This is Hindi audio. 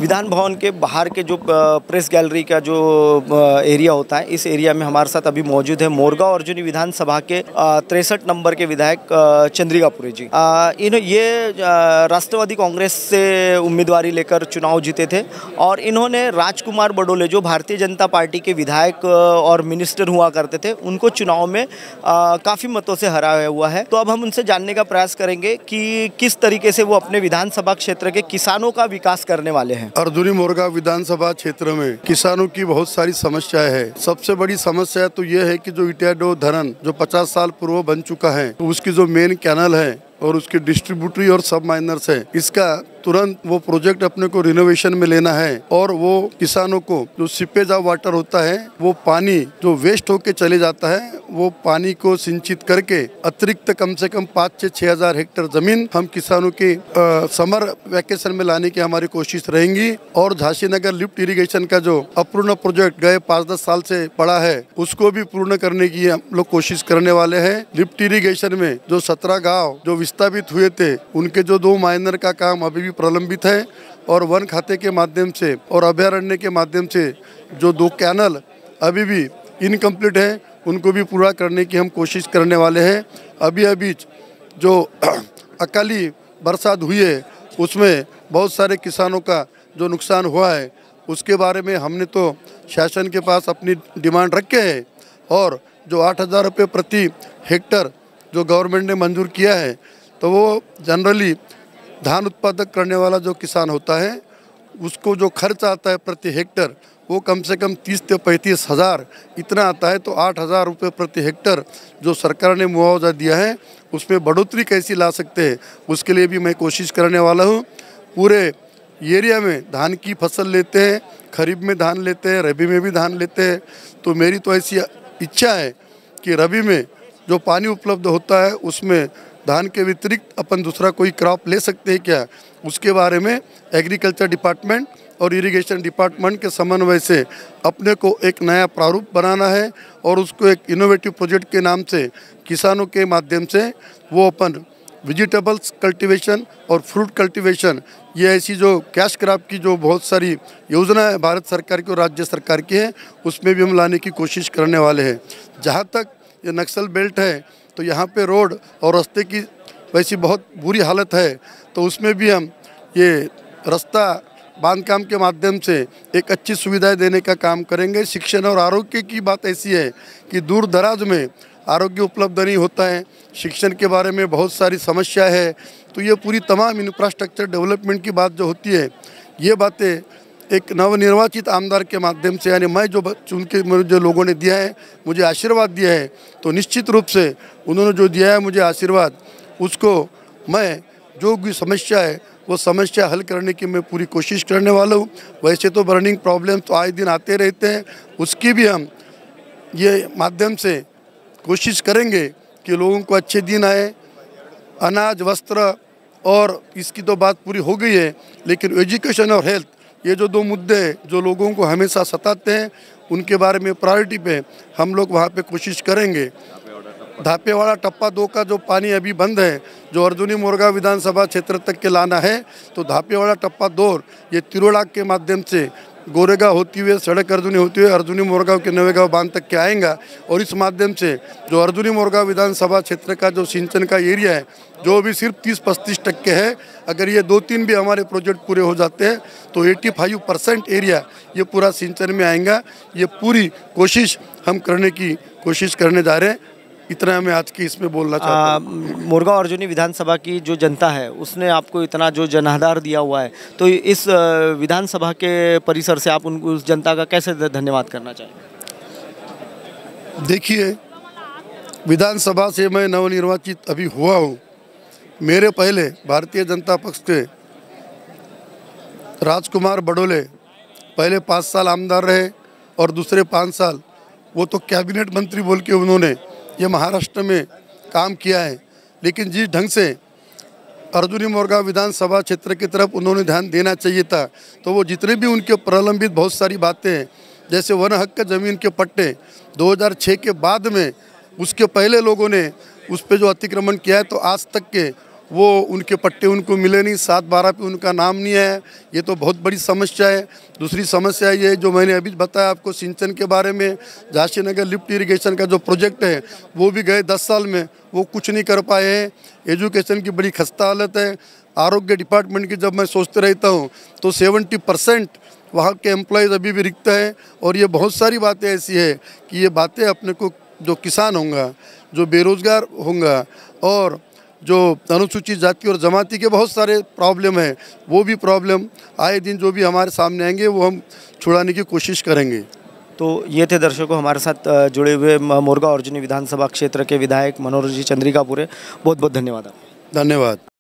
विधान भवन के बाहर के जो प्रेस गैलरी का जो एरिया होता है, इस एरिया में हमारे साथ अभी मौजूद है मोरगांव अर्जुनी विधानसभा के 63 नंबर के विधायक चंद्रिकापुरी जी। ये राष्ट्रवादी कांग्रेस से उम्मीदवारी लेकर चुनाव जीते थे और इन्होंने राजकुमार बडोले जो भारतीय जनता पार्टी के विधायक और मिनिस्टर हुआ करते थे, उनको चुनाव में काफ़ी मतों से हराया हुआ है। तो अब हम उनसे जानने का प्रयास करेंगे कि किस तरीके से वो अपने विधानसभा क्षेत्र के किसानों का विकास करने वाले हैं। अर्जुनी मोरगांव विधानसभा क्षेत्र में किसानों की बहुत सारी समस्याएं है। सबसे बड़ी समस्या तो ये है कि जो इटाडो धरन जो 50 साल पूर्व बन चुका है, तो उसकी जो मेन कैनल है और उसके डिस्ट्रीब्यूटरी और सब माइनर्स है, इसका तुरंत वो प्रोजेक्ट अपने को रिनोवेशन में लेना है और वो किसानों को जो सीपेज ऑफ वाटर होता है, वो पानी जो वेस्ट होके चले जाता है, वो पानी को सिंचित करके अतिरिक्त कम से कम 5 से 6 हज़ार हेक्टेयर जमीन हम किसानों के समर वैकेशन में लाने की हमारी कोशिश रहेंगी। और झांसी नगर लिफ्ट इरिगेशन का जो अपूर्ण प्रोजेक्ट गए 5-10 साल से पड़ा है, उसको भी पूर्ण करने की हम लोग कोशिश करने वाले हैं। लिफ्ट इरिगेशन में जो 17 गाँव जो विस्थापित हुए थे, उनके जो 2 माइनर का काम अभी भी प्रलंबित है और वन खाते के माध्यम से और अभयारण्य के माध्यम से जो 2 कैनल अभी भी इनकम्प्लीट है, उनको भी पूरा करने की हम कोशिश करने वाले हैं। अभी जो अकाली बरसात हुई है, उसमें बहुत सारे किसानों का जो नुकसान हुआ है, उसके बारे में हमने तो शासन के पास अपनी डिमांड रखे है और जो 8,000 रुपये प्रति हेक्टर जो गवर्नमेंट ने मंजूर किया है, तो वो जनरली धान उत्पादक करने वाला जो किसान होता है, उसको जो खर्च आता है प्रति हेक्टर, वो कम से कम 30 से 35 हज़ार इतना आता है। तो 8,000 रुपये प्रति हेक्टर जो सरकार ने मुआवजा दिया है, उसमें बढ़ोतरी कैसी ला सकते हैं, उसके लिए भी मैं कोशिश करने वाला हूँ। पूरे एरिया में धान की फसल लेते हैं, खरीफ में धान लेते हैं, रबी में भी धान लेते हैं। तो मेरी तो ऐसी इच्छा है कि रबी में जो पानी उपलब्ध होता है, उसमें धान के व्यतिरिक्त अपन दूसरा कोई क्रॉप ले सकते हैं क्या, उसके बारे में एग्रीकल्चर डिपार्टमेंट और इरिगेशन डिपार्टमेंट के समन्वय से अपने को एक नया प्रारूप बनाना है और उसको एक इनोवेटिव प्रोजेक्ट के नाम से किसानों के माध्यम से वो अपन वेजिटेबल्स कल्टीवेशन और फ्रूट कल्टीवेशन, ये ऐसी जो कैश क्रॉप की जो बहुत सारी योजना है भारत सरकार की और राज्य सरकार की है, उसमें भी हम लाने की कोशिश करने वाले हैं। जहाँ तक ये नक्सल बेल्ट है, तो यहाँ पे रोड और रास्ते की वैसी बहुत बुरी हालत है, तो उसमें भी हम ये रास्ता बांधकाम के माध्यम से एक अच्छी सुविधाएं देने का काम करेंगे। शिक्षण और आरोग्य की बात ऐसी है कि दूर दराज में आरोग्य उपलब्ध नहीं होता है, शिक्षण के बारे में बहुत सारी समस्या है। तो ये पूरी तमाम इंफ्रास्ट्रक्चर डेवलपमेंट की बात जो होती है, ये बातें एक नवनिर्वाचित आमदार के माध्यम से, यानी मैं जो चुन के जो लोगों ने दिया है, मुझे आशीर्वाद दिया है, तो निश्चित रूप से उन्होंने जो दिया है मुझे आशीर्वाद, उसको मैं जो भी समस्या है वो समस्या हल करने की मैं पूरी कोशिश करने वाला हूँ। वैसे तो बर्निंग प्रॉब्लम तो आए दिन आते रहते हैं, उसकी भी हम ये माध्यम से कोशिश करेंगे कि लोगों को अच्छे दिन आए। अनाज, वस्त्र और इसकी तो बात पूरी हो गई है, लेकिन एजुकेशन और हेल्थ, ये जो 2 मुद्दे जो लोगों को हमेशा सताते हैं, उनके बारे में प्रायोरिटी पे हम लोग वहाँ पे कोशिश करेंगे। धापेवाड़ा टप्पा 2 का जो पानी अभी बंद है, जो अर्जुनी मोरगांव विधानसभा क्षेत्र तक के लाना है, तो धापेवाड़ा टप्पा 2 ये तिरोड़ा के माध्यम से गोरेगांव होती हुए, सड़क अर्जुनी होती हुए अर्जुनी मोरगांव के नवेगांव बांध तक के आएगा। और इस माध्यम से जो अर्जुनी मोरगांव विधानसभा क्षेत्र का जो सिंचन का एरिया है, जो अभी सिर्फ 30-35% है, अगर ये 2-3 भी हमारे प्रोजेक्ट पूरे हो जाते हैं तो 85% एरिया ये पूरा सिंचन में आएगा। ये पूरी कोशिश हम करने की कोशिश करने जा रहे हैं। इतना मैं आज की इसमें बोलना चाहता हूँ। मोरगांव अर्जुनी विधानसभा की जो जनता है, उसने आपको इतना जो जनाधार दिया हुआ है, तो इस विधानसभा के परिसर से आप उस जनता का कैसे धन्यवाद करना चाहेंगे? देखिए, विधानसभा से मैं नवनिर्वाचित अभी हुआ हूँ। मेरे पहले भारतीय जनता पक्ष के राजकुमार बडोले पहले 5 साल आमदार रहे और दूसरे 5 साल वो तो कैबिनेट मंत्री बोल के उन्होंने ये महाराष्ट्र में काम किया है। लेकिन जिस ढंग से अर्जुनी मोरगांव विधानसभा क्षेत्र की तरफ उन्होंने ध्यान देना चाहिए था, तो वो जितने भी उनके प्रलंबित बहुत सारी बातें हैं, जैसे वन हक ज़मीन के पट्टे 2006 के बाद में, उसके पहले लोगों ने उस पर जो अतिक्रमण किया है, तो आज तक के वो उनके पट्टे उनको मिले नहीं, 7/12 पे उनका नाम नहीं है। ये तो बहुत बड़ी समस्या है। दूसरी समस्या ये जो मैंने अभी बताया आपको सिंचन के बारे में, झांसी नगर लिफ्ट इरिगेशन का जो प्रोजेक्ट है वो भी गए 10 साल में वो कुछ नहीं कर पाए हैं। एजुकेशन की बड़ी खस्ता हालत है। आरोग्य डिपार्टमेंट की जब मैं सोचते रहता हूँ तो 70% वहाँ के एम्प्लॉयज़ अभी भी रिक्त हैं। और ये बहुत सारी बातें ऐसी है कि ये बातें अपने को जो किसान होगा, जो बेरोजगार होगा और जो अनुसूचित जाति और जमाती के बहुत सारे प्रॉब्लम हैं, वो भी प्रॉब्लम आए दिन जो भी हमारे सामने आएंगे वो हम छुड़ाने की कोशिश करेंगे। तो ये थे दर्शकों हमारे साथ जुड़े हुए मोरगा अर्जुनी विधानसभा क्षेत्र के विधायक मनोहर जी चंद्रिकापुरे। बहुत बहुत धन्यवाद। धन्यवाद।